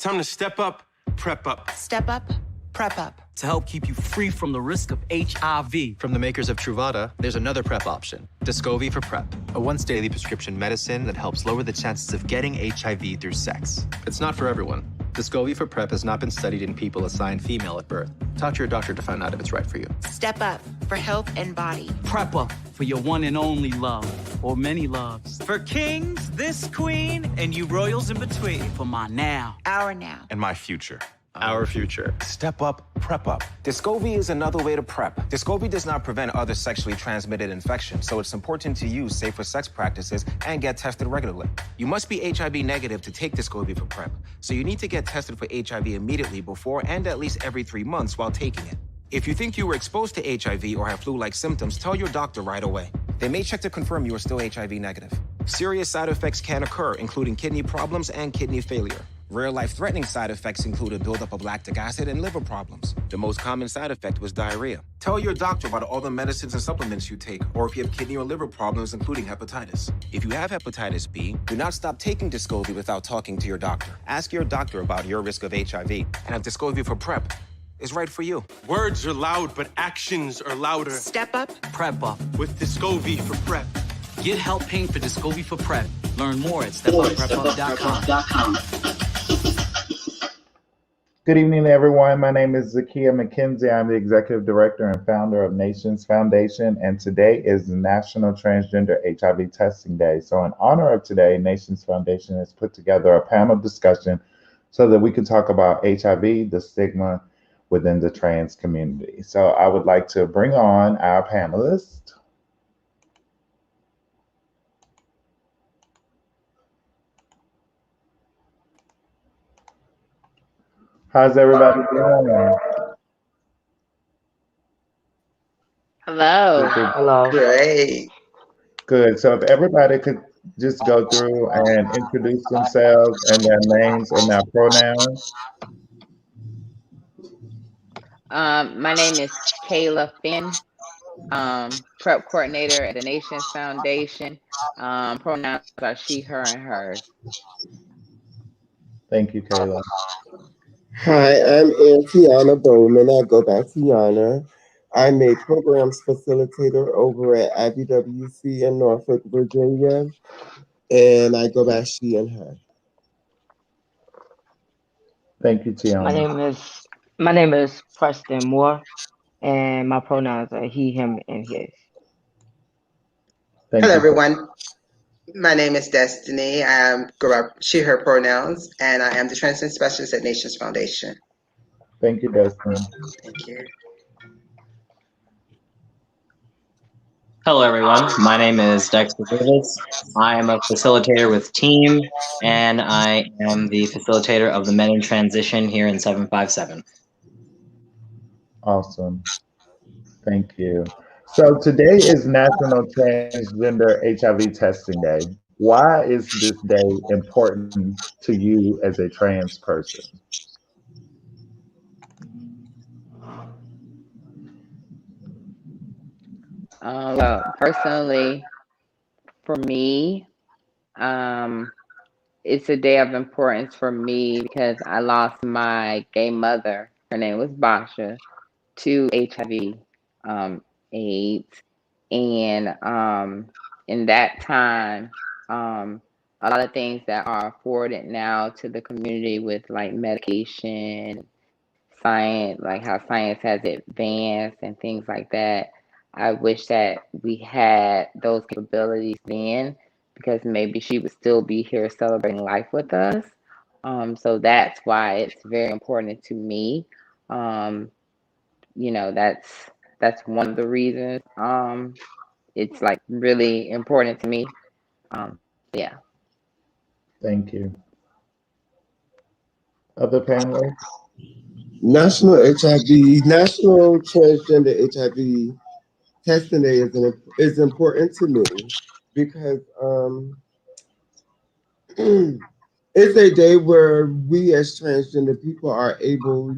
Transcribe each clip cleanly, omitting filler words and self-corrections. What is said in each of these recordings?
time to step up, prep up. Step up, prep up. To help keep you free from the risk of HIV. From the makers of Truvada, there's another PrEP option, Descovy for PrEP, a once-daily prescription medicine that helps lower the chances of getting HIV through sex. It's not for everyone. Descovy for PrEP has not been studied in people assigned female at birth. Talk to your doctor to find out if it's right for you. Step up for health and body. Prep up for your one and only love, or many loves. For kings, this queen, and you royals in between. For my now. Our now. And my future. Our future. Step up, prep up. Descovy is another way to prep. Descovy does not prevent other sexually transmitted infections, so it's important to use safer sex practices and get tested regularly. You must be HIV negative to take Descovy for PrEP, so you need to get tested for HIV immediately before and at least every 3 months while taking it. If you think you were exposed to HIV or have flu-like symptoms, tell your doctor right away. They may check to confirm you are still HIV negative. Serious side effects can occur, including kidney problems and kidney failure. Rare life-threatening side effects include a buildup of lactic acid and liver problems. The most common side effect was diarrhea. Tell your doctor about all the medicines and supplements you take, or if you have kidney or liver problems, including hepatitis. If you have hepatitis B, do not stop taking Descovy without talking to your doctor. Ask your doctor about your risk of HIV, and if Descovy for PrEP is right for you. Words are loud, but actions are louder. Step up, Prep up. With Descovy for PrEP. Get help paying for Descovy for PrEP. Learn more at stepupprepup.com. Good evening, everyone. My name is Zakia McKenzie. I'm the Executive Director and founder of Nationz Foundation, and today is National Transgender HIV Testing Day. So in honor of today, Nationz Foundation has put together a panel discussion so that we can talk about HIV, the stigma within the trans community. So I would like to bring on our panelists. How's everybody doing? Hello. Hello. Great. Good. So if everybody could just go through and introduce themselves and their names and their pronouns. My name is Kayla Finn, prep coordinator at the Nationz Foundation. Pronouns are she, her, and hers. Thank you, Kayla. Hi, I'm Tiana Bowman. I go by Tiana. I'm a programs facilitator over at IBWC in Norfolk, Virginia, and I go by she and her. Thank you, Tiana. My name is Preston Moore, and my pronouns are he, him, and his. Thank Hello, you. everyone. My name is Destiny. I go by she, her pronouns, and I am the transition specialist at Nationz Foundation. Thank you, Destiny. Thank you. Hello, everyone. My name is Dexter Davis. I am a facilitator with Team, and I am the facilitator of the Men in Transition here in 757. Awesome. Thank you. So today is National Transgender HIV Testing Day. Why is this day important to you as a trans person? Well, personally, for me, it's a day of importance for me because I lost my gay mother. Her name was Basha, to HIV, AIDS, and in that time, a lot of things that are afforded now to the community with like medication, science, like how science has advanced and things like that. I wish that we had those capabilities then, because maybe she would still be here celebrating life with us. So that's why it's very important to me. You know, that's one of the reasons. It's like really important to me. Yeah. Thank you. Other panelists? National National Transgender HIV Testing Day is important to me because it's a day where we as transgender people are able,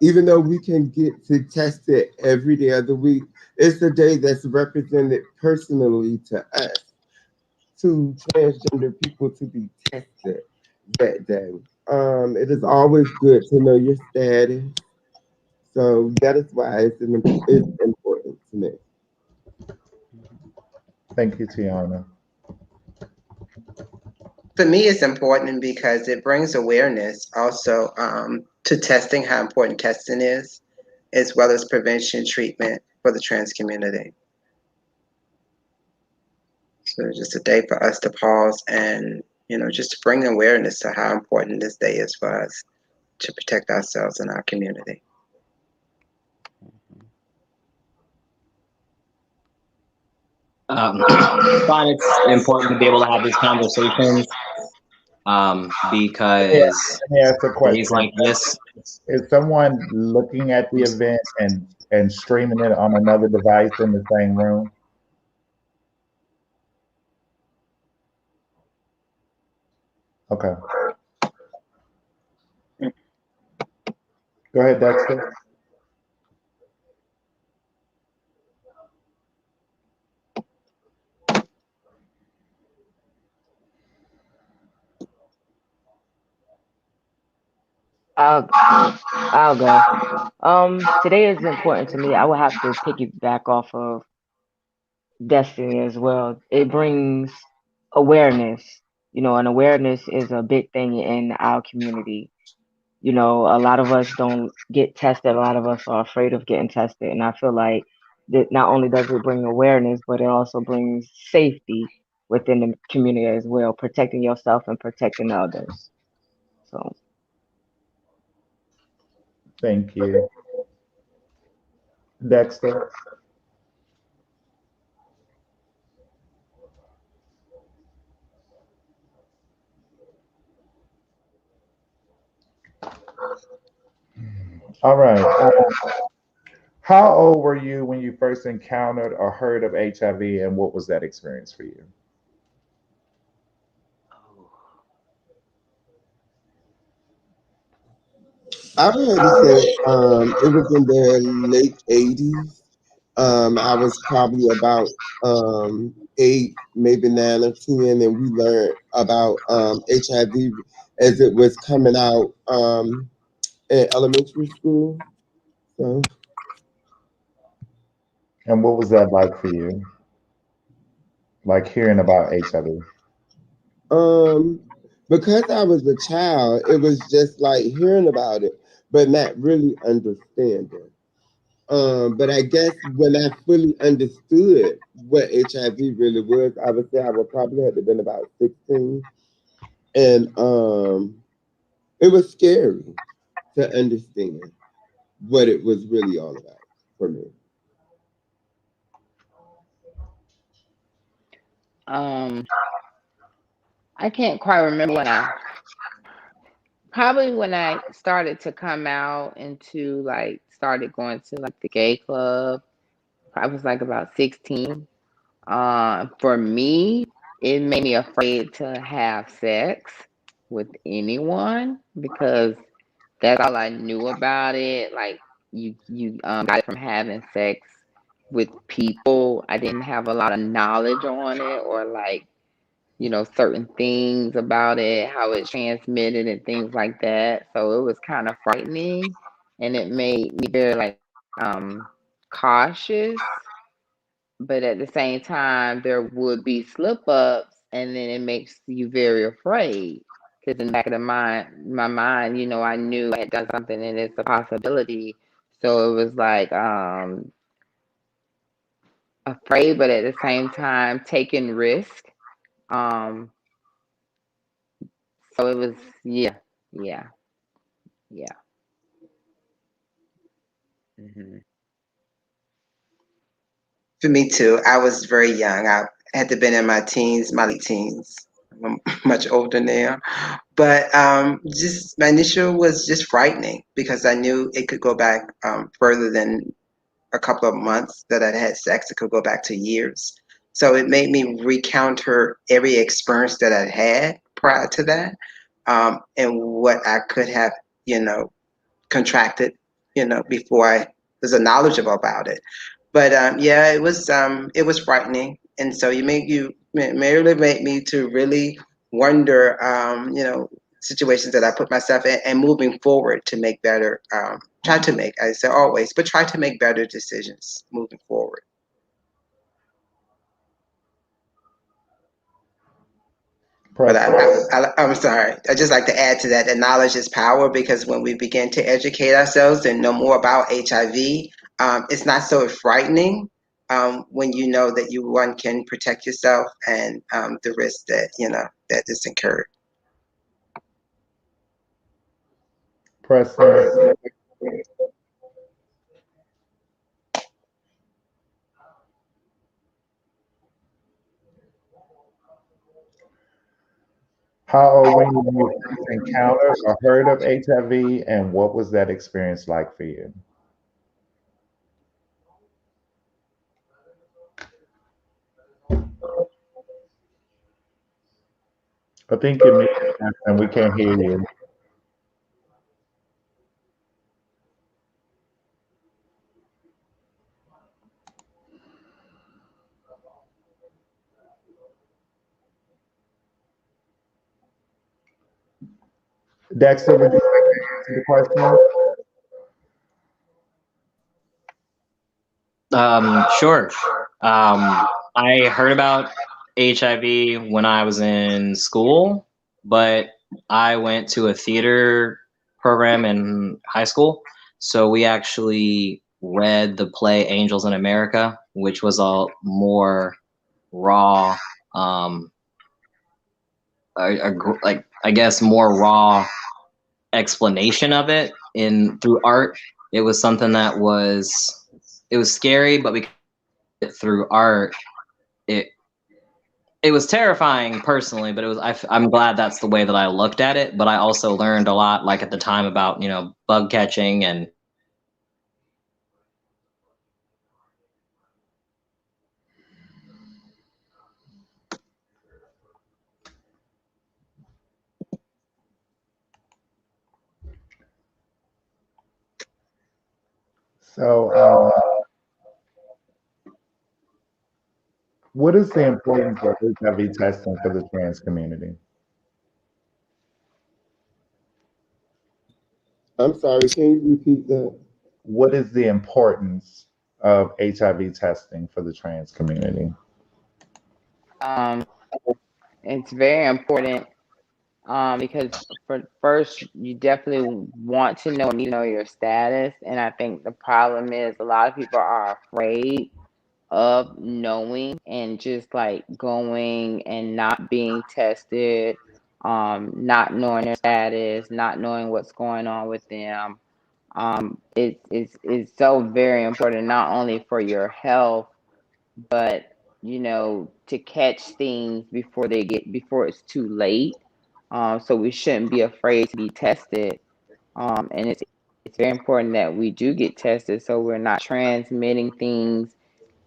even though we can get to test it every day of the week, it's a day that's represented personally to us, to transgender people to be tested that day. It is always good to know your status. So that is why it's important to me. Thank you, Tiana. For me, it's important because it brings awareness also to testing, how important testing is, as well as prevention treatment for the trans community. So it's just a day for us to pause and, just to bring awareness to how important this day is for us to protect ourselves and our community. I find it's important to be able to have these conversations because Let me ask a days question. like this. Is someone looking at the event and streaming it on another device in the same room? Okay. Go ahead, Dexter. I'll go. Today is important to me. I will have to piggyback off of Destiny as well. It brings awareness, and awareness is a big thing in our community. A lot of us don't get tested. A lot of us are afraid of getting tested. And I feel like that not only does it bring awareness, but it also brings safety within the community as well, protecting yourself and protecting others. So, Thank you. Dexter. All right. How old were you when you first encountered or heard of HIV, and what was that experience for you? I would have to say it was in the late 80s. I was probably about 8, maybe 9 or 10, and we learned about HIV as it was coming out in elementary school. So, And what was that like for you? Like hearing about HIV? um, because I was a child, it was just like hearing about it, but not really understanding. But I guess when I fully understood what HIV really was, I would say I would probably have been about 16. And it was scary to understand what it was really all about for me. I can't quite remember when I started to come out into started going to the gay club. I was about 16. For me, it made me afraid to have sex with anyone because that's all I knew about it. Like you got it from having sex with people. I didn't have a lot of knowledge on it or certain things about it, how it's transmitted and things like that. So it was kind of frightening and it made me very cautious. But at the same time, there would be slip ups and then it makes you very afraid. Because in the back of my mind, I knew I had done something and it's a possibility. So it was afraid, but at the same time taking risk. Um, so it was, yeah, yeah, yeah. Hmm. For me too, I was very young. I had to been in my teens, my late teens. I'm much older now. But just my initial was just frightening because I knew it could go back further than a couple of months that I'd had sex. It could go back to years. So it made me recounter every experience that I'd had prior to that, and what I could have, contracted, before I was knowledgeable about it. But yeah, it was frightening, and so you merely made me to really wonder, situations that I put myself in, and moving forward to make better, try to make, I say always, but try to make better decisions moving forward. But I'm sorry. I just like to add to that knowledge is power, because when we begin to educate ourselves and know more about HIV, it's not so frightening when you know that one can protect yourself and the risk that that is incurred. Preston. How old were you when you first encountered or heard of HIV, and what was that experience like for you? I think you're muted and we can't hear you. Dexter, would you like to answer the question? Sure. I heard about HIV when I was in school, but I went to a theater program in high school. So we actually read the play Angels in America, which was a more raw, like I guess more raw explanation of it through art. It was something that it was scary, but through art, it was terrifying personally, but I'm glad that's the way that I looked at it. But I also learned a lot, like at the time, about bug catching and So, what is the importance of HIV testing for the trans community? I'm sorry, can you repeat that? What is the importance of HIV testing for the trans community? It's very important because first you definitely want to know, need to know your status, and I think the problem is a lot of people are afraid of knowing and just like going and not being tested, not knowing their status, not knowing what's going on with them. It's so very important, not only for your health, but to catch things before it's too late. So we shouldn't be afraid to be tested. And it's very important that we do get tested so we're not transmitting things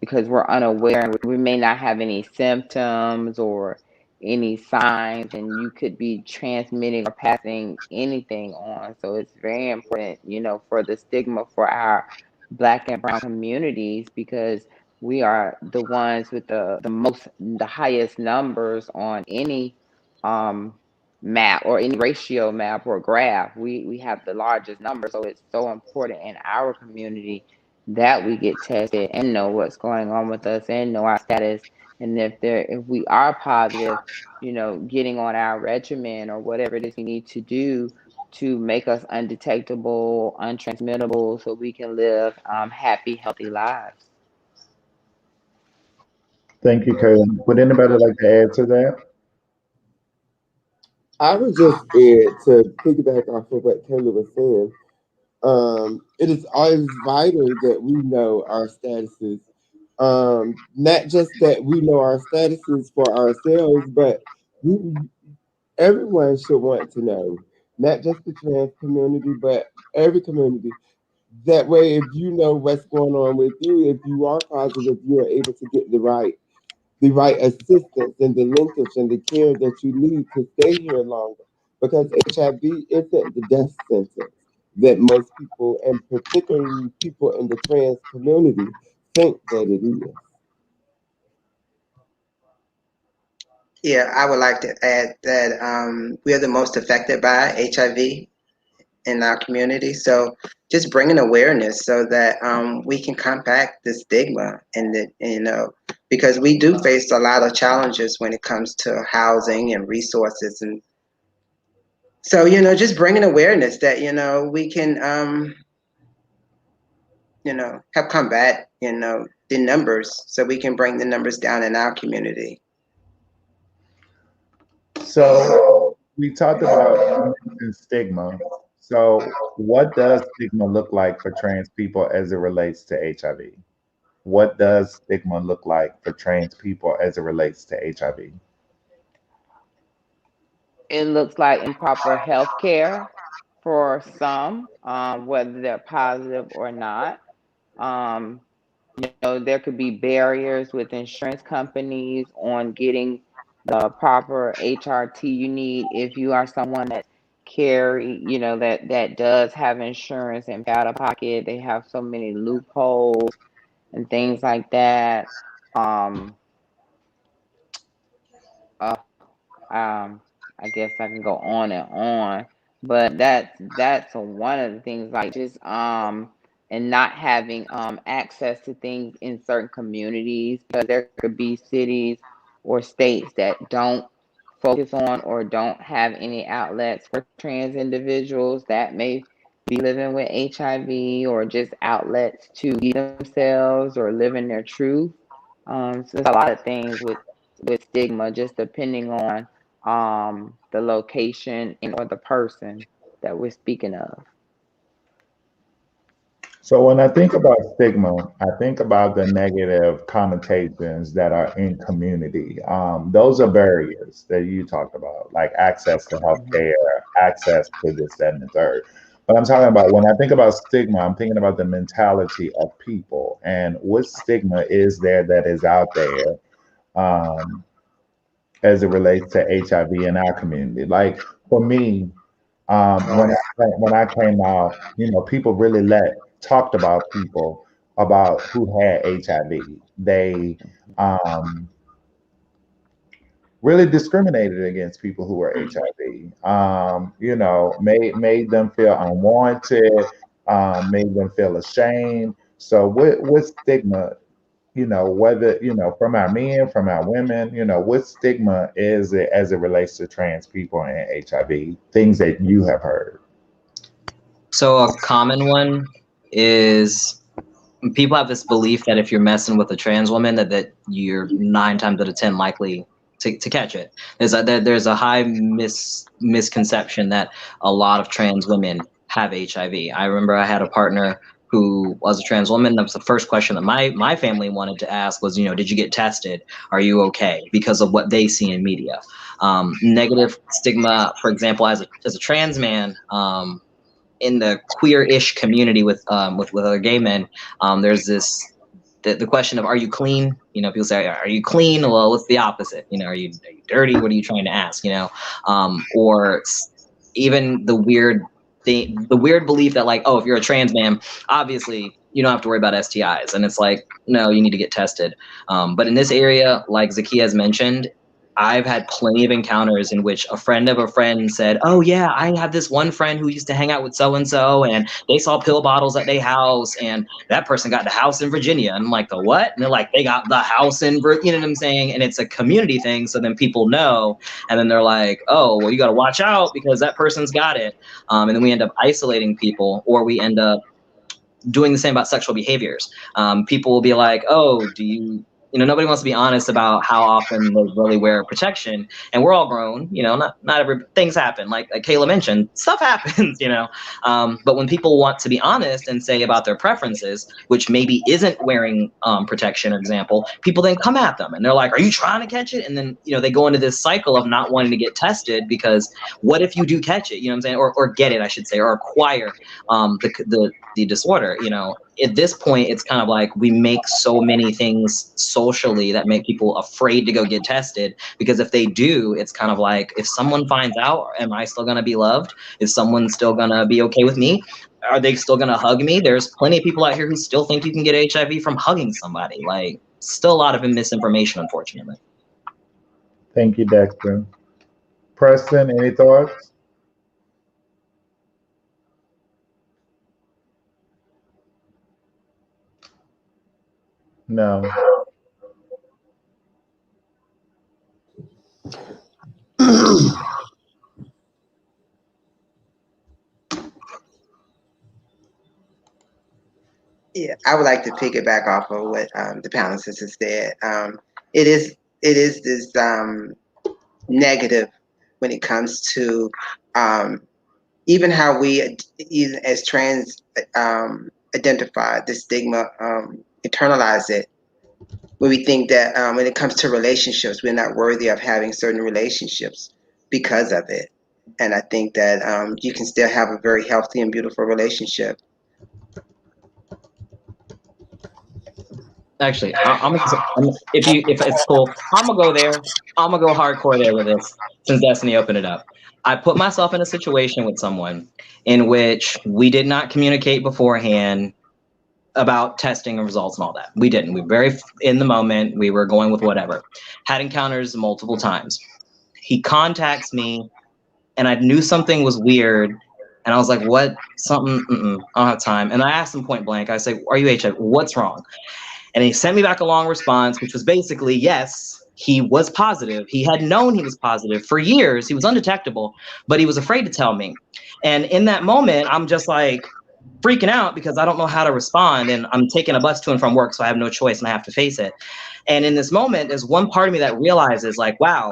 because we're unaware and we may not have any symptoms or any signs, and you could be transmitting or passing anything on. So it's very important, for the stigma for our Black and brown communities, because we are the ones with the highest numbers on any um map or any ratio map or graph. We have the largest number, so it's so important in our community that we get tested and know what's going on with us and know our status. And if we are positive, getting on our regimen or whatever it is we need to do to make us undetectable, untransmittable, so we can live happy, healthy lives. Thank you, Kaylin. Would anybody like to add to that? I would just add to piggyback off of what Kayla was saying. It is always vital that we know our statuses. Not just that we know our statuses for ourselves, but everyone should want to know, not just the trans community, but every community. That way, if you know what's going on with you, if you are positive, you are able to get the right assistance and the linkage and the care that you need to stay here longer. Because HIV isn't the death sentence that most people, and particularly people in the trans community, think that it is. Yeah, I would like to add that we are the most affected by HIV in our community. So just bringing awareness so that we can combat the stigma and because we do face a lot of challenges when it comes to housing and resources. And so, just bringing awareness that, we can, help combat, the numbers so we can bring the numbers down in our community. So we talked about you mentioned stigma. So what does stigma look like for trans people as it relates to HIV? What does stigma look like for trans people as it relates to HIV? It looks like improper health care for some, whether they're positive or not. Um, there could be barriers with insurance companies on getting the proper HRT you need if you are someone that that does have insurance and out of pocket. They have so many loopholes and things like that. Um, uh, um, I guess I can go on and on, but that's one of the things, like just and not having access to things in certain communities, because there could be cities or states that don't focus on or don't have any outlets for trans individuals that may be living with HIV, or just outlets to be themselves or live in their truth. So there's a lot of things with stigma, just depending on the location and or the person that we're speaking of. So when I think about stigma, I think about the negative connotations that are in community. Those are barriers that you talked about, like access to Mhm. healthcare, access to this, that, and the third. But I'm talking about when I think about stigma, I'm thinking about the mentality of people and what stigma is there that is out there um, as it relates to HIV in our community. Like for me, when I came out, people really talked about people about who had HIV. They um, really discriminated against people who were HIV. Made them feel unwanted, made them feel ashamed. So what stigma, whether from our men, from our women, what stigma is it as it relates to trans people and HIV? Things that you have heard. So a common one is people have this belief that if you're messing with a trans woman, that you're 9 times out of 10 likely to catch it. There's a high misconception that a lot of trans women have HIV. I remember I had a partner who was a trans woman. That was the first question that my family wanted to ask was, did you get tested? Are you okay? Because of what they see in media. Negative stigma, for example, as a trans man, in the queer-ish community with other gay men, there's the question of, are you clean? People say, are you clean? Well, what's the opposite? Are you dirty? What are you trying to ask? Or even the weird belief that, like, oh, if you're a trans man, obviously you don't have to worry about STIs, and it's like, no, you need to get tested. But in this area, like Zakia has mentioned, I've had plenty of encounters in which a friend of a friend said, oh yeah, I have this one friend who used to hang out with so-and-so, and they saw pill bottles at their house, and that person got the house in Virginia. And I'm like, the what? And they're like, they got the house in you know what I'm saying? And it's a community thing, so then people know, and then they're like, oh, well, you got to watch out because that person's got it. And then we end up isolating people, or we end up doing the same about sexual behaviors. People will be like, oh, nobody wants to be honest about how often they really wear protection, and we're all grown, not every things happen. Like Kayla mentioned, stuff happens, but when people want to be honest and say about their preferences, which maybe isn't wearing protection, for example, people then come at them and they're like, are you trying to catch it? And then, they go into this cycle of not wanting to get tested, because what if you do catch it, what I'm saying, or get it, I should say, or acquire the disorder. At this point, it's kind of like we make so many things socially that make people afraid to go get tested, because if they do, it's kind of like, if someone finds out, am I still going to be loved? Is someone still going to be okay with me? Are they still going to hug me? There's plenty of people out here who still think you can get HIV from hugging somebody. Like, still a lot of misinformation, unfortunately. Thank you, Dexter. Preston, any thoughts? No. Yeah, I would like to piggyback off of what the panelist has said. It is this negative when it comes to even how we, even as trans, identify the stigma, internalize it. When we think that when it comes to relationships, we're not worthy of having certain relationships because of it. And I think that you can still have a very healthy and beautiful relationship. Actually, if it's cool, I'm gonna go there. I'm gonna go hardcore there with this since Destiny opened it up. I put myself in a situation with someone in which we did not communicate beforehand about testing and results and all that. We didn't. We were very in the moment. We were going with whatever. Had encounters multiple times. He contacts me, and I knew something was weird, and I was like, "What? Something? I don't have time." And I asked him point blank. I say, "Are you HIV? What's wrong?" And he sent me back a long response, which was basically, yes, he was positive. He had known he was positive for years. He was undetectable, but he was afraid to tell me. And in that moment, I'm just like freaking out because I don't know how to respond. And I'm taking a bus to and from work, so I have no choice and I have to face it. And in this moment, there's one part of me that realizes, like, wow,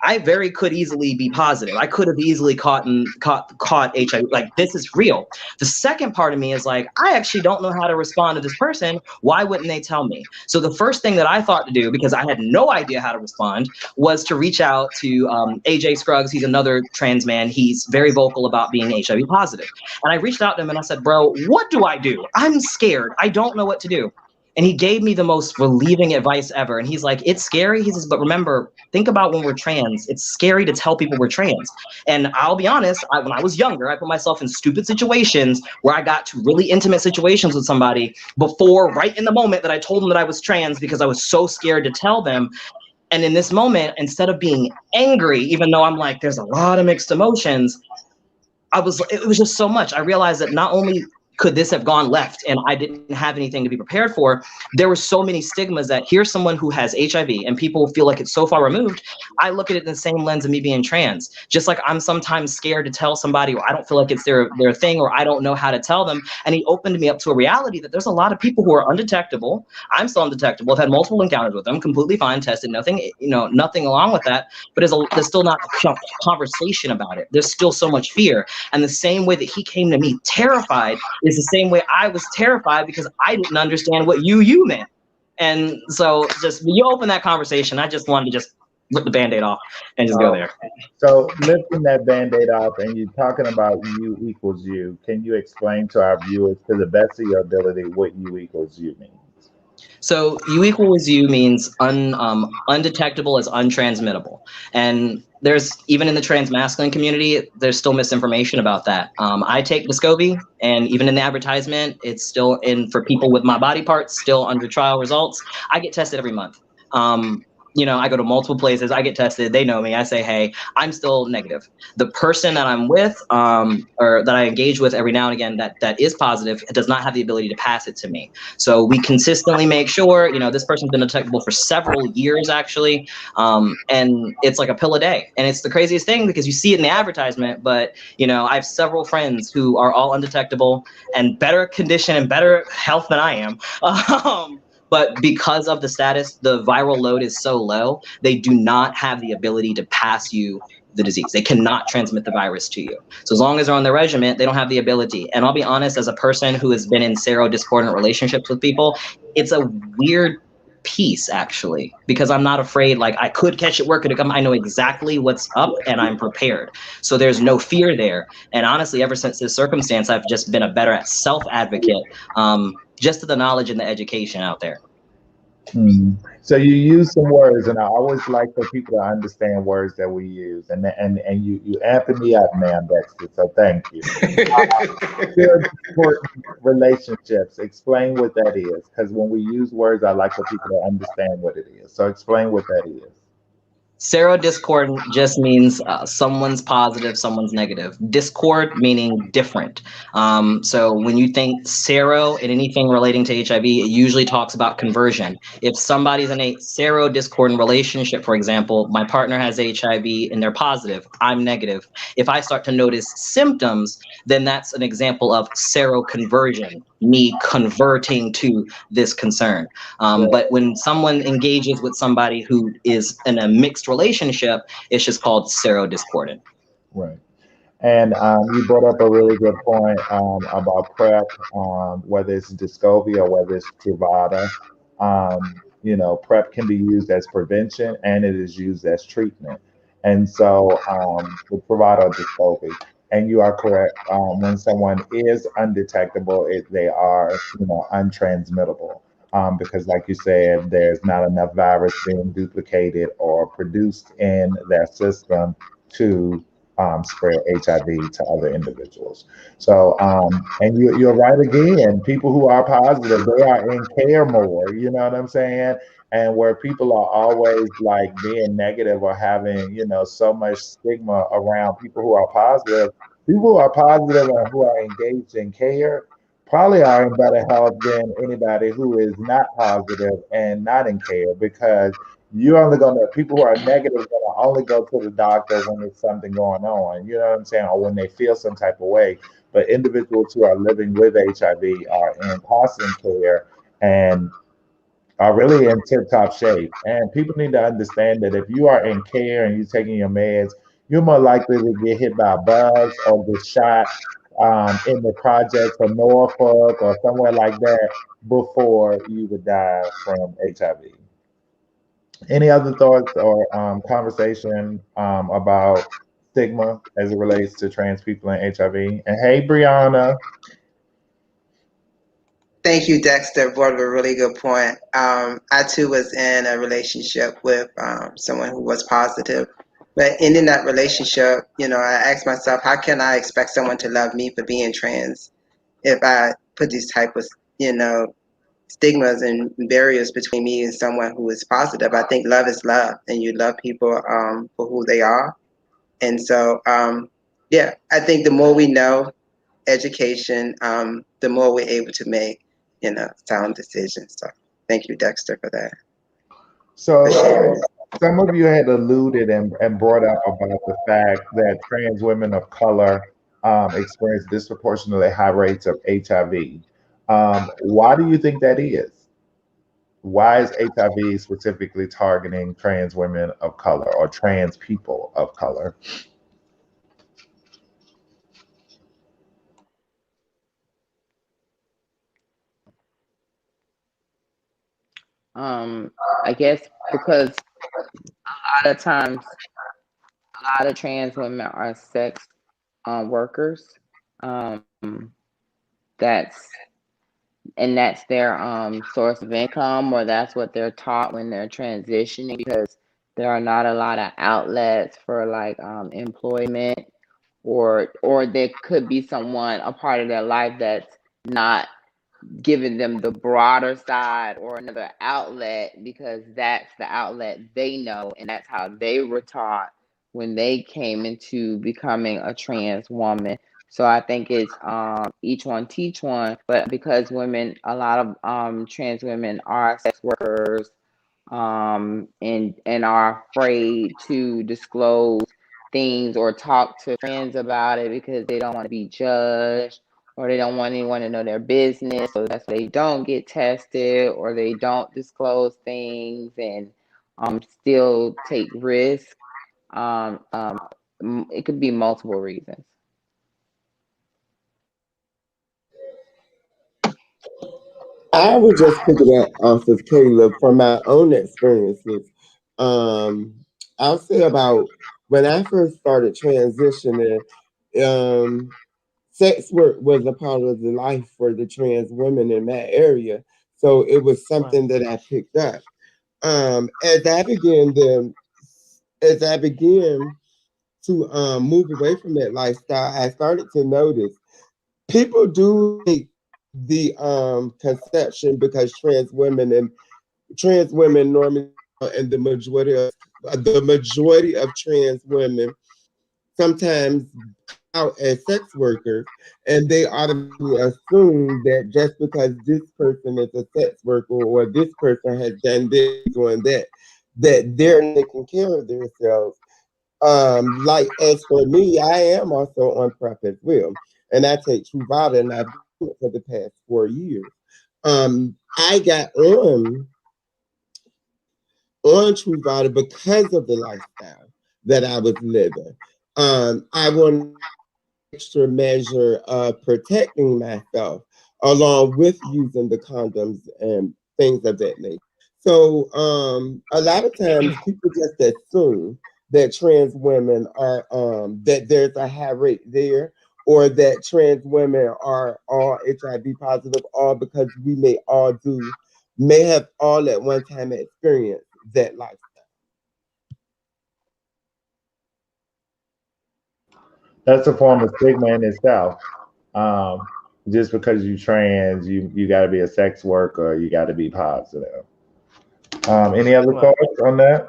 I very could easily be positive. I could have easily caught HIV. Like, this is real. The second part of me is like, I actually don't know how to respond to this person. Why wouldn't they tell me? So the first thing that I thought to do, because I had no idea how to respond, was to reach out to AJ Scruggs. He's another trans man. He's very vocal about being HIV positive. And I reached out to him and I said, bro, what do I do? I'm scared. I don't know what to do. And he gave me the most relieving advice ever. And he's like, it's scary. He says, but remember, think about when we're trans. It's scary to tell people we're trans. And I'll be honest, when I was younger, I put myself in stupid situations where I got to really intimate situations with somebody before, right in the moment that I told them that I was trans because I was so scared to tell them. And in this moment, instead of being angry, even though I'm like, there's a lot of mixed emotions, it was just so much. I realized that not only could this have gone left and I didn't have anything to be prepared for, there were so many stigmas that here's someone who has HIV and people feel like it's so far removed. I look at it in the same lens of me being trans. Just like I'm sometimes scared to tell somebody, or I don't feel like it's their thing, or I don't know how to tell them. And he opened me up to a reality that there's a lot of people who are undetectable. I'm still undetectable. I've had multiple encounters with them, completely fine, tested, nothing, nothing along with that. But there's still not a conversation about it. There's still so much fear. And the same way that he came to me terrified is the same way I was terrified because I didn't understand what you meant. And so just when you open that conversation, I just wanted to just rip the Band-Aid off and just go there. So lifting that Band-Aid off and you talking about you equals you, can you explain to our viewers to the best of your ability what you equals you means? So you equals you means undetectable as untransmittable. And there's, even in the trans masculine community, there's still misinformation about that. I take Descovy, and even in the advertisement, it's still for people with my body parts, still under trial results. I get tested every month. I go to multiple places, I get tested, they know me, I say, hey, I'm still negative. The person that I'm with, or that I engage with every now and again that is positive, does not have the ability to pass it to me. So we consistently make sure, this person's been detectable for several years actually, and it's like a pill a day. And it's the craziest thing because you see it in the advertisement, but I have several friends who are all undetectable and better condition and better health than I am. But because of the status, the viral load is so low, they do not have the ability to pass you the disease. They cannot transmit the virus to you. So as long as they're on their regimen, they don't have the ability. And I'll be honest, as a person who has been in serodiscordant relationships with people, it's a weird piece actually, because I'm not afraid. Like, I could catch it, where could it come? I know exactly what's up and I'm prepared. So there's no fear there. And honestly, ever since this circumstance, I've just been a better self-advocate, just to the knowledge and the education out there. So you use some words, and I always like for people to understand words that we use, and you amping me up, man, Dexter. So thank you. Important relationships. Explain what that is, because when we use words, I like for people to understand what it is. So explain what that is. Serodiscordant just means someone's positive, someone's negative. Discord meaning different. So when you think sero and anything relating to HIV, it usually talks about conversion. If somebody's in a serodiscordant relationship, for example, my partner has HIV and they're positive, I'm negative. If I start to notice symptoms, then that's an example of seroconversion, me converting to this concern. But when someone engages with somebody who is in a mixed relationship, it's just called serodiscordant. Right. And you brought up a really good point about PrEP, whether it's Descovy or whether it's Truvada. PrEP can be used as prevention and it is used as treatment. And so with Truvada or Descovy, and you are correct, when someone is undetectable, they are, untransmittable. Because, like you said, there's not enough virus being duplicated or produced in their system to spread HIV to other individuals. So, and you're right again. People who are positive, they are in care more. You know what I'm saying? And where people are always like being negative or having, so much stigma around people who are positive. People who are positive and who are engaged in care probably are in better health than anybody who is not positive and not in care because you're only gonna people who are negative gonna only go to the doctor when there's something going on. You know what I'm saying, or when they feel some type of way. But individuals who are living with HIV are in constant care and are really in tip-top shape. And people need to understand that if you are in care and you're taking your meds, you're more likely to get hit by bugs or get shot in the projects of Norfolk or somewhere like that before you would die from HIV. Any other thoughts or conversation about stigma as it relates to trans people and HIV? And hey, Brianna. Thank you, Dexter. Brought up a really good point. I too was in a relationship with someone who was positive, but ending that relationship, I asked myself, how can I expect someone to love me for being trans if I put these type of, stigmas and barriers between me and someone who is positive? I think love is love, and you love people for who they are. And so, yeah, I think the more we know, education, the more we're able to make, sound decisions. So thank you, Dexter, for that. So some of you had alluded and brought up about the fact that trans women of color experience disproportionately high rates of HIV. Why do you think that is? Why is HIV specifically targeting trans women of color or trans people of color? I guess because a lot of times, a lot of trans women are sex workers. Um, that's that's their source of income, or that's what they're taught when they're transitioning, because there are not a lot of outlets for like employment, or there could be someone, a part of their life, that's not giving them the broader side or another outlet, because that's the outlet they know and that's how they were taught when they came into becoming a trans woman. So I think it's each one teach one, but because women, a lot of trans women are sex workers, and are afraid to disclose things or talk to friends about it because they don't want to be judged, or they don't want anyone to know their business. So that's why they don't get tested, or they don't disclose things, and still take risks. It could be multiple reasons. I would just pick it up off of Caleb from my own experiences. I'll say about when I first started transitioning, sex work was a part of the life for the trans women in that area. So it was something that I picked up. As I began to move away from that lifestyle, I started to notice people do take the conception, because trans women normally, and the majority of the majority of trans women sometimes out as sex workers, and they automatically assume that just because this person is a sex worker or this person has done this or that, that they're taking care of themselves. Like as for me, I am also on PrEP as well, and I take Truvada, and I've been it for the past 4 years. I got on Truvada because of the lifestyle that I was living. I wanted extra measure of protecting myself along with using the condoms and things of that nature. So a lot of times people just assume that trans women are that there's a high rate there, or that trans women are all HIV positive, all because we may have all at one time experienced that life. That's a form of stigma in itself. Um, just because you trans, you got to be a sex worker, you got to be positive. Any other thoughts on that?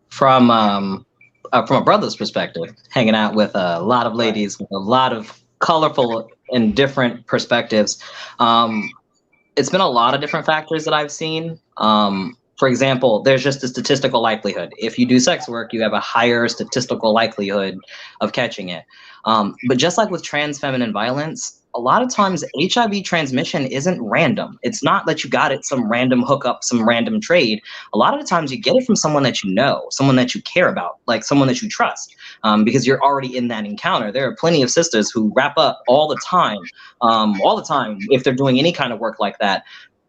From a brother's perspective, hanging out with a lot of ladies with a lot of colorful and different perspectives. It's been a lot of different factors that I've seen. For example, there's just a statistical likelihood. If you do sex work, you have a higher statistical likelihood of catching it. But just like with trans feminine violence, a lot of times HIV transmission isn't random. It's not that you got it some random hookup, some random trade. A lot of the times you get it from someone that you know, someone that you care about, like someone that you trust, because you're already in that encounter. There are plenty of sisters who wrap up all the time if they're doing any kind of work like that.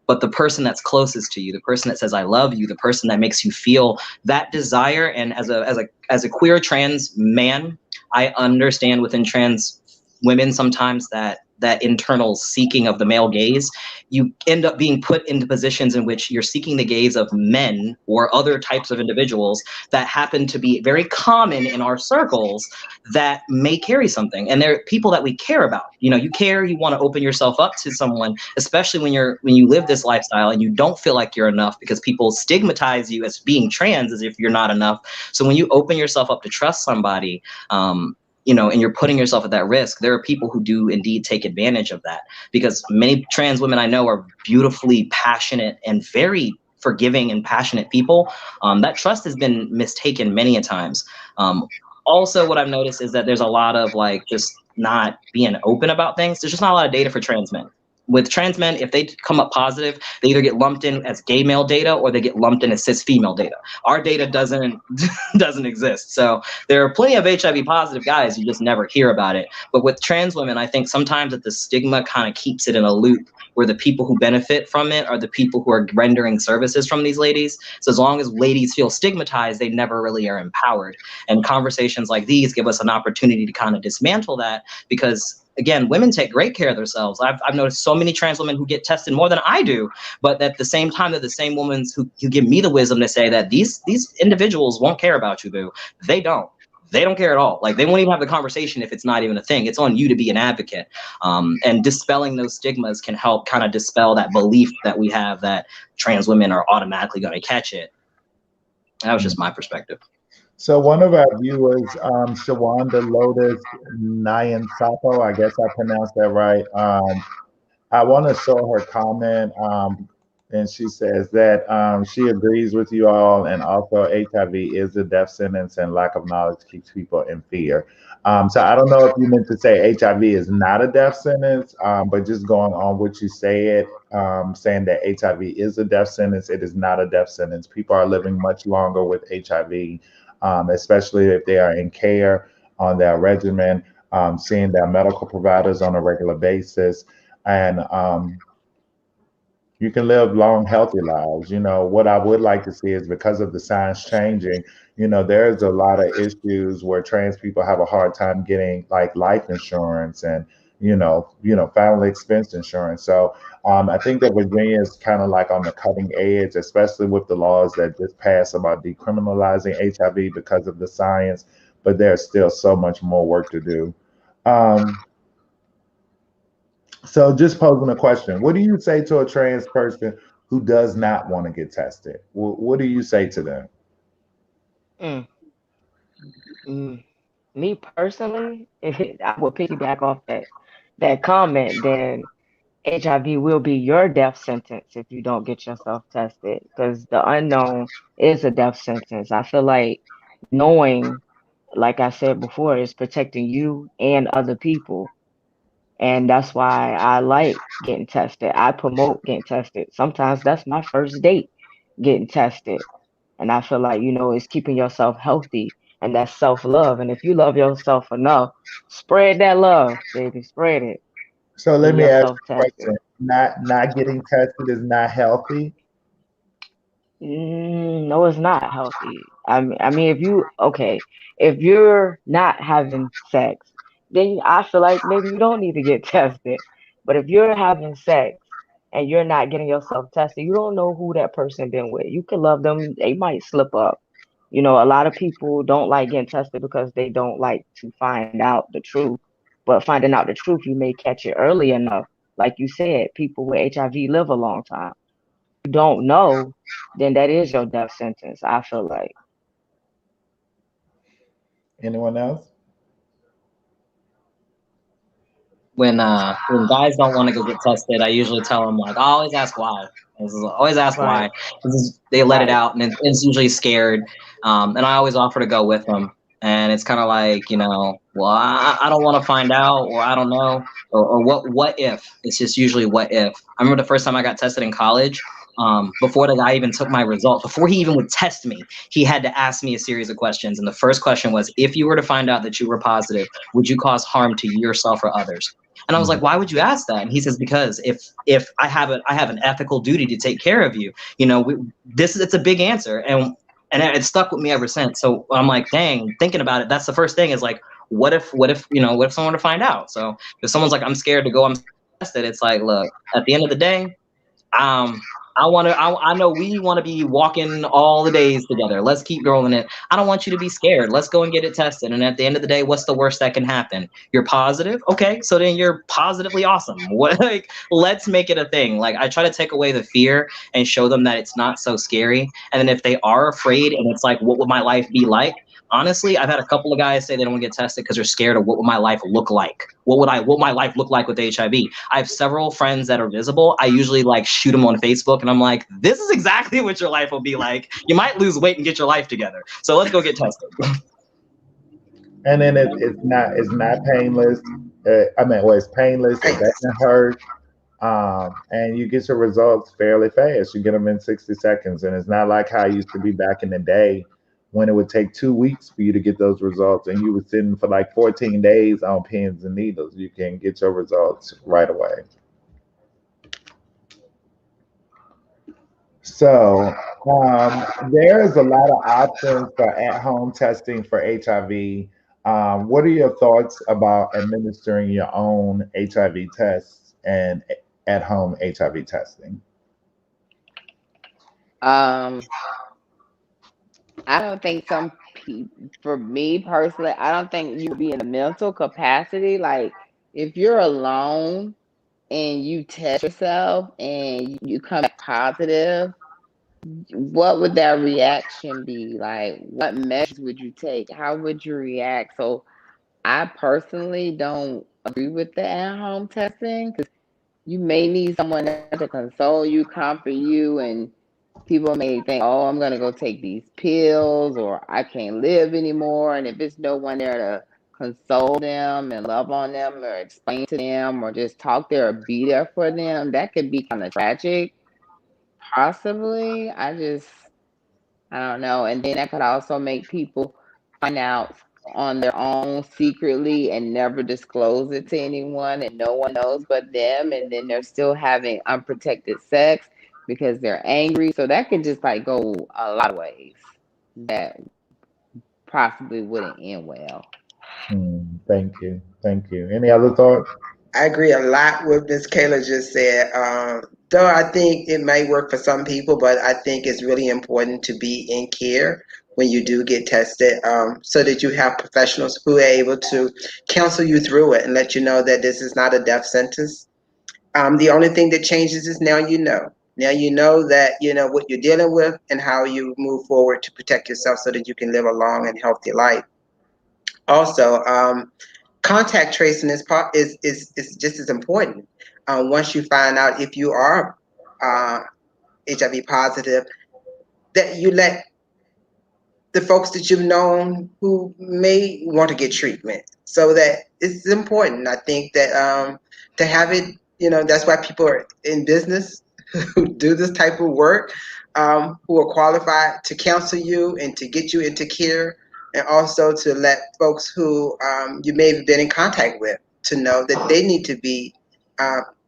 But the person that's closest to you, the person that says I love you, the person that makes you feel that desire, and as a queer trans man, I understand within trans women sometimes that internal seeking of the male gaze, you end up being put into positions in which you're seeking the gaze of men or other types of individuals that happen to be very common in our circles that may carry something. And they're people that we care about. You know, you care, you want to open yourself up to someone, especially when you live this lifestyle and you don't feel like you're enough because people stigmatize you as being trans as if you're not enough. So when you open yourself up to trust somebody, and you're putting yourself at that risk, there are people who do indeed take advantage of that, because many trans women I know are beautifully passionate and very forgiving and passionate people. That trust has been mistaken many a times. Also, what I've noticed is that there's a lot of just not being open about things. There's just not a lot of data for trans men. With trans men, if they come up positive, they either get lumped in as gay male data or they get lumped in as cis female data. Our data doesn't exist. So there are plenty of HIV positive guys, you just never hear about it. But with trans women, I think sometimes that the stigma kind of keeps it in a loop where the people who benefit from it are the people who are rendering services from these ladies. So as long as ladies feel stigmatized, they never really are empowered. And conversations like these give us an opportunity to kind of dismantle that, because again, women take great care of themselves. I've noticed so many trans women who get tested more than I do, but at the same time, they're the same women who give me the wisdom to say that these individuals won't care about you, boo. They don't. They don't care at all. Like, they won't even have the conversation if it's not even a thing. It's on you to be an advocate. And dispelling those stigmas can help kind of dispel that belief that we have that trans women are automatically going to catch it. That was just my perspective. So one of our viewers, Shawanda Lotus Nyan Sapo, I guess I pronounced that right. I want to show her comment, and she says that she agrees with you all, and also HIV is a death sentence, and lack of knowledge keeps people in fear. So I don't know if you meant to say HIV is not a death sentence, but just going on what you said, saying that HIV is a death sentence, it is not a death sentence. People are living much longer with HIV, especially if they are in care on their regimen, seeing their medical providers on a regular basis. And you can live long, healthy lives. What I would like to see is, because of the science changing, there's a lot of issues where trans people have a hard time getting like life insurance and, family expense insurance. So I think that Virginia is kind of like on the cutting edge, especially with the laws that just passed about decriminalizing HIV because of the science, but there's still so much more work to do. So just posing a question, what do you say to a trans person who does not want to get tested? What do you say to them? Mm, mm. Me personally, I would piggyback off that comment. Then HIV will be your death sentence if you don't get yourself tested, because the unknown is a death sentence. I feel like knowing, like I said before, is protecting you and other people. And that's why I like getting tested. I promote getting tested. Sometimes that's my first date, getting tested. And I feel like, it's keeping yourself healthy, and that's self-love. And if you love yourself enough, spread that love, baby. Spread it. So Get let me ask yourself you a tested. question. Not getting tested is not healthy. No, it's not healthy. I mean, if you're not having sex, then I feel like maybe you don't need to get tested. But if you're having sex and you're not getting yourself tested, you don't know who that person been with. You could love them, they might slip up. A lot of people don't like getting tested because they don't like to find out the truth. But finding out the truth, you may catch it early enough. Like you said, people with HIV live a long time. You don't know, then that is your death sentence, I feel like. Anyone else? When guys don't want to go get tested, I usually tell them like, I always ask why. Always ask Right, why. They let it right. out, and it's usually scared. And I always offer to go with them. And it's kind of like, well, I don't want to find out, or I don't know, or what if? It's just usually what if. I remember the first time I got tested in college. Before the guy even took my result, before he even would test me, he had to ask me a series of questions. And the first question was, if you were to find out that you were positive, would you cause harm to yourself or others? And I was like, why would you ask that? And he says, because if I have an ethical duty to take care of you, it's a big answer. And it stuck with me ever since. So I'm like, dang, thinking about it, that's the first thing is like, what if someone were to find out? So if someone's like, I'm scared to go, I'm tested, it's like, look, at the end of the day, um, I know we want to be walking all the days together. Let's keep growing it. I don't want you to be scared. Let's go and get it tested. And at the end of the day, what's the worst that can happen? You're positive. Okay. So then you're positively awesome. What, like, let's make it a thing. Like, I try to take away the fear and show them that it's not so scary. And then if they are afraid and it's like, what would my life be like? Honestly, I've had a couple of guys say they don't want to get tested because they're scared of what would my life look like. What my life look like with HIV? I have several friends that are visible. I usually like shoot them on Facebook, and I'm like, this is exactly what your life will be like. You might lose weight and get your life together. So let's go get tested. And then it's not painless. Well, it's painless. It doesn't hurt. And you get your results fairly fast. You get them in 60 seconds, and it's not like how it used to be back in the day when it would take 2 weeks for you to get those results, and you were sitting for like 14 days on pins and needles. You can get your results right away. So there's a lot of options for at-home testing for HIV. What are your thoughts about administering your own HIV tests and at-home HIV testing? Um, I don't think some people, for me personally, I don't think you would be in a mental capacity. Like, if you're alone and you test yourself and you come back positive, what would that reaction be? Like, what measures would you take? How would you react? So, I personally don't agree with the at-home testing because you may need someone to console you, comfort you, and people may think, oh, I'm going to go take these pills or I can't live anymore. And if it's no one there to console them and love on them or explain to them or just talk there or be there for them, that could be kind of tragic, possibly. I don't know. And then that could also make people find out on their own secretly and never disclose it to anyone and no one knows but them. And then they're still having unprotected sex because they're angry. So that could just like go a lot of ways that possibly wouldn't end well. Thank you. Thank you. Any other thoughts? I agree a lot with Miss Kayla just said. Though I think it may work for some people, but I think it's really important to be in care when you do get tested, so that you have professionals who are able to counsel you through it and let you know that this is not a death sentence. The only thing that changes is now you know. Now you know that you know what you're dealing with and how you move forward to protect yourself so that you can live a long and healthy life. Also, contact tracing is just as important. Once you find out if you are HIV positive, that you let the folks that you've known who may want to get treatment. So that it's important. I think that to have it, you know, that's why people are in business who do this type of work, who are qualified to counsel you and to get you into care, and also to let folks who you may have been in contact with to know that they need to be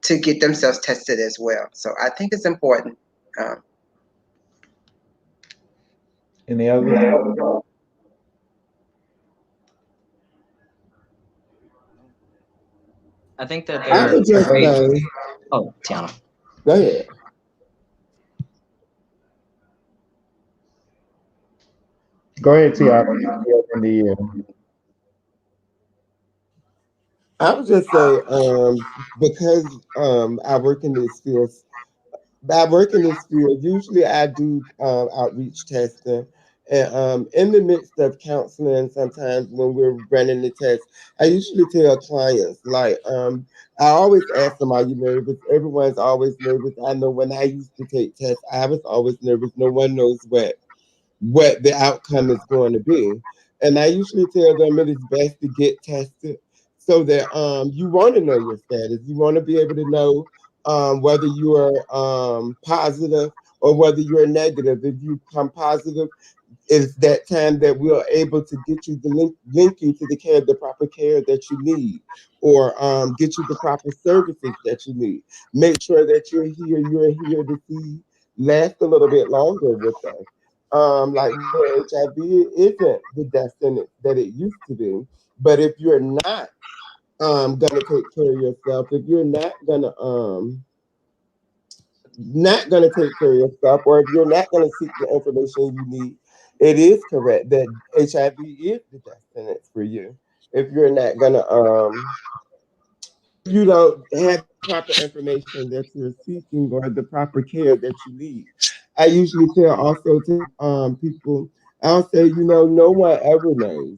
to get themselves tested as well. So I think it's important. Any other? I think that I there's would a just great. say, Oh, Tiana. go ahead. Go ahead, Tiana. Into you. I would just say, because I work in this field, usually I do outreach testing. And in the midst of counseling, sometimes when we're running the test, I usually tell clients, like, I always ask them, are you nervous? Everyone's always nervous. I know when I used to take tests, I was always nervous. No one knows what the outcome is going to be. And I usually tell them it is best to get tested so that you want to know your status. You want to be able to know whether you are positive or whether you're negative. If you come positive, it's that time that we are able to get you the link you to the proper care that you need, or get you the proper services that you need. Make sure that you're here to see last a little bit longer with us. Like HIV isn't the death sentence that it used to be, but if you're not gonna take care of yourself, if you're not going to take care of yourself, or if you're not going to seek the information you need, it is correct that HIV is the death sentence for you. If you're not going to, you don't have proper information that you're seeking or the proper care that you need. I usually tell also to people, I'll say, you know, no one ever knows.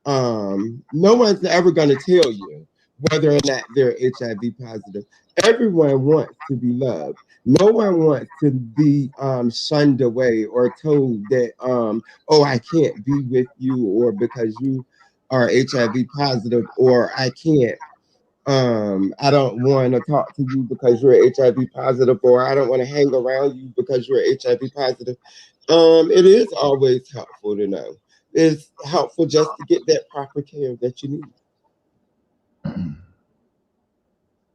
No one's ever going to tell you whether or not they're HIV positive. Everyone wants to be loved. No one wants to be shunned away or told that, oh, I can't be with you, or because you are HIV positive, or I don't want to talk to you because you're HIV positive, or I don't want to hang around you because you're HIV positive. It is always helpful to know. It's helpful just to get that proper care that you need.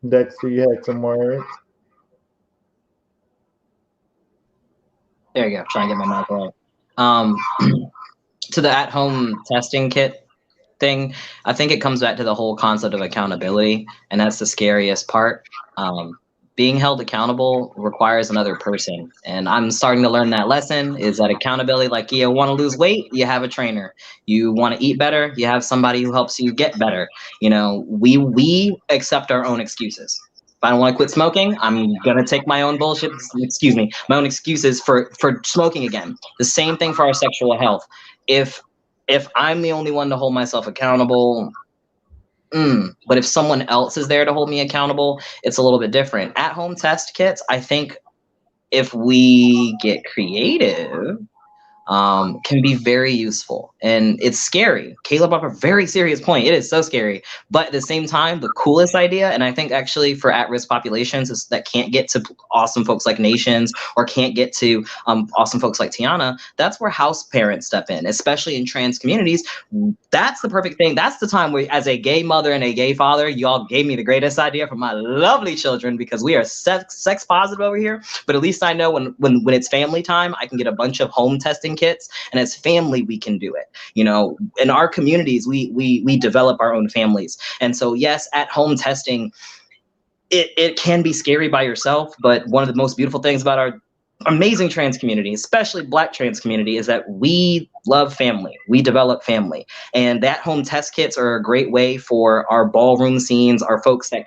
Dexter, you had some words? There you go. Trying to get my mic right. To the at-home testing kit thing, I think it comes back to the whole concept of accountability, and that's the scariest part. Being held accountable requires another person, and I'm starting to learn that lesson, is that accountability, like you want to lose weight, you have a trainer. You want to eat better, you have somebody who helps you get better. You know, we accept our own excuses. If I don't want to quit smoking, I'm going to take my own bullshit, my own excuses for smoking again. The same thing for our sexual health. If I'm the only one to hold myself accountable, but if someone else is there to hold me accountable, it's a little bit different. At-home test kits, I think if we get creative, can be very useful. And it's scary. Caleb brought up a very serious point. It is so scary. But at the same time, the coolest idea, and I think actually for at-risk populations is that can't get to awesome folks like Nationz, or can't get to awesome folks like Tiana, that's where house parents step in, especially in trans communities. That's the perfect thing. That's the time where, as a gay mother and a gay father, y'all gave me the greatest idea for my lovely children, because we are sex positive over here. But at least I know when it's family time, I can get a bunch of home testing kits, and as family we can do it. You know, in our communities we develop our own families. And so yes, at home testing, it can be scary by yourself, but one of the most beautiful things about amazing trans community, especially Black trans community, is that we love family. We develop family. And that home test kits are a great way for our ballroom scenes, our folks that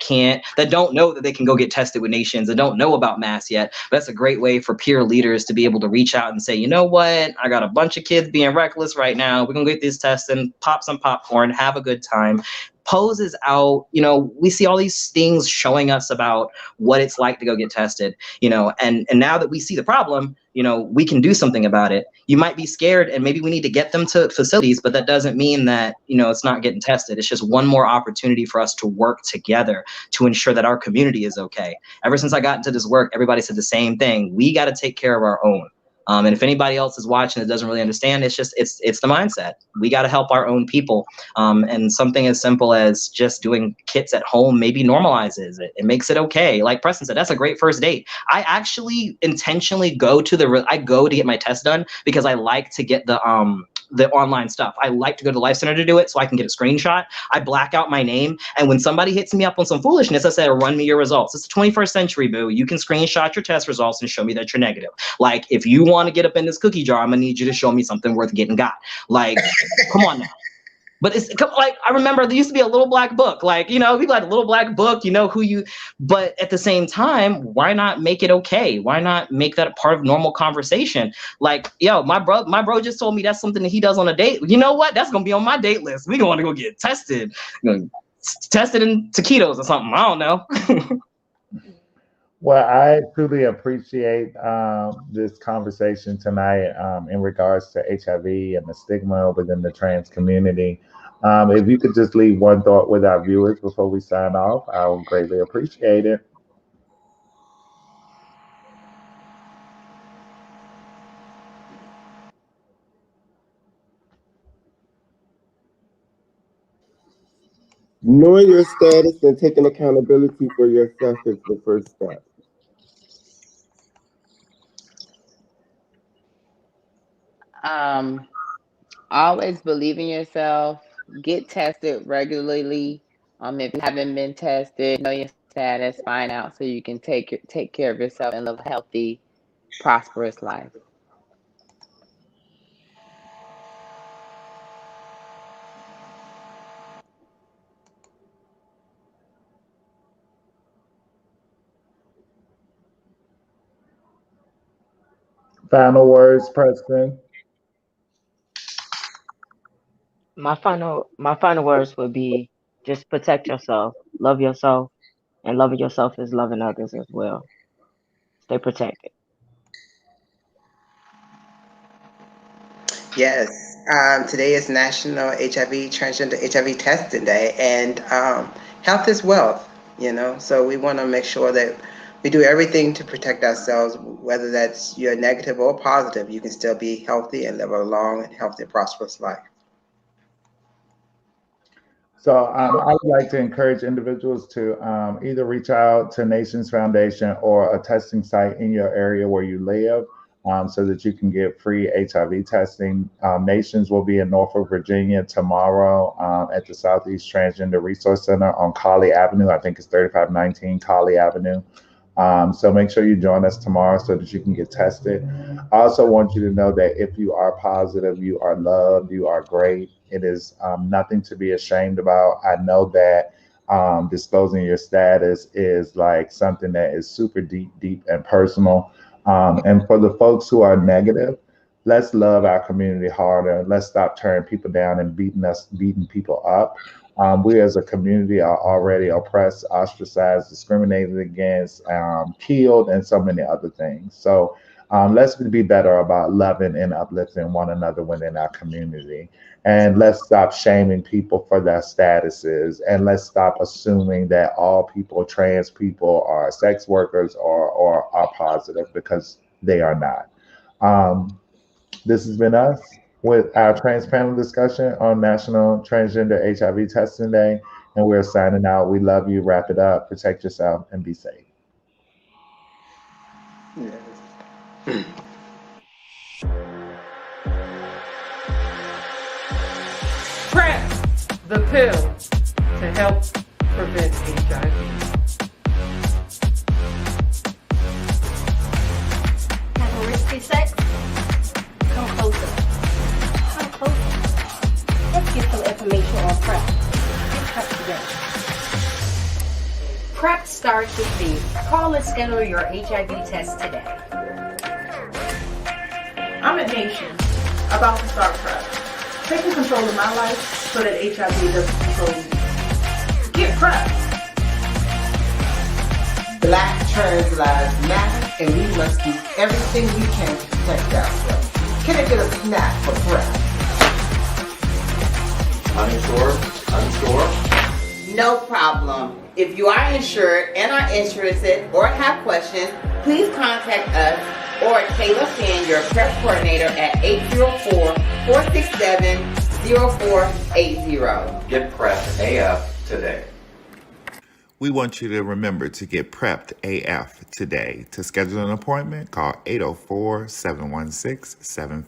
don't know that they can go get tested with Nationz and don't know about masks yet. But that's a great way for peer leaders to be able to reach out and say, you know what, I got a bunch of kids being reckless right now. We're going to get these tests and pop some popcorn, have a good time. Poses out, we see all these things showing us about what it's like to go get tested, and now that we see the problem, we can do something about it. You might be scared and maybe we need to get them to facilities, but that doesn't mean that, it's not getting tested. It's just one more opportunity for us to work together to ensure that our community is okay. Ever since I got into this work, everybody said the same thing. We got to take care of our own. And if anybody else is watching that doesn't really understand, it's the mindset. We got to help our own people. And something as simple as just doing kits at home maybe normalizes it. It makes it okay. Like Preston said, that's a great first date. I actually intentionally go to get my test done because I like to get the online stuff. I like to go to the Life Center to do it so I can get a screenshot. I black out my name. And when somebody hits me up on some foolishness, I say, run me your results. It's the 21st century, boo. You can screenshot your test results and show me that you're negative. Like, if you want to get up in this cookie jar, I'm going to need you to show me something worth getting got. Like, come on now. But it's like, I remember there used to be a little black book, like, people had a little black book, but at the same time, why not make it okay? Why not make that a part of normal conversation? Like, my bro just told me that's something that he does on a date. You know what? That's going to be on my date list. We going to go get tested, tested in taquitos or something. I don't know. Well, I truly appreciate this conversation tonight in regards to HIV and the stigma within the trans community. If you could just leave one thought with our viewers before we sign off, I would greatly appreciate it. Knowing your status and taking accountability for yourself is the first step. Always believe in yourself. Get tested regularly. If you haven't been tested, know your status, find out so you can take care of yourself and live a healthy, prosperous life. Final words, Preston. My final words would be just protect yourself, love yourself, and loving yourself is loving others as well. Stay protected. Yes. Today is National Transgender HIV Testing Day, and health is wealth, so we want to make sure that we do everything to protect ourselves, whether that's you're negative or positive. You can still be healthy and live a long and healthy, prosperous life. So I would like to encourage individuals to either reach out to Nationz Foundation or a testing site in your area where you live so that you can get free HIV testing. Nationz will be in Norfolk, Virginia tomorrow at the Southeast Transgender Resource Center on Colley Avenue. I think it's 3519 Colley Avenue. So make sure you join us tomorrow so that you can get tested. I also want you to know that if you are positive, you are loved, you are great. It is nothing to be ashamed about. I know that disclosing your status is like something that is super deep and personal. And for the folks who are negative, let's love our community harder. Let's stop tearing people down and beating people up. We as a community are already oppressed, ostracized, discriminated against, killed, and so many other things. So let's be better about loving and uplifting one another within our community. And let's stop shaming people for their statuses. And let's stop assuming that all people, trans people, are sex workers or are positive, because they are not. This has been us with our trans panel discussion on National Transgender HIV Testing Day. And we're signing out. We love you. Wrap it up. Protect yourself and be safe. Yes. PrEP, the pill to help prevent HIV. safe sex? Come closer. Come closer. Let's get some information on PrEP. Get PrEP today. PrEP starts with me. Call and schedule your HIV test today. I'm at Nationz, about to start PrEP. Taking control of my life so that HIV doesn't control me. Get PrEP. Black trans lives matter, and we must do everything we can to protect ourselves. Can I get a snap for PrEP? Uninsured. No problem. If you are insured and are interested or have questions, please contact us or Taylor Finn, your PrEP coordinator, at 804-467-0480. Get PrEP AF today. We want you to remember to get prepped AF today. To schedule an appointment, call 804-716-7575.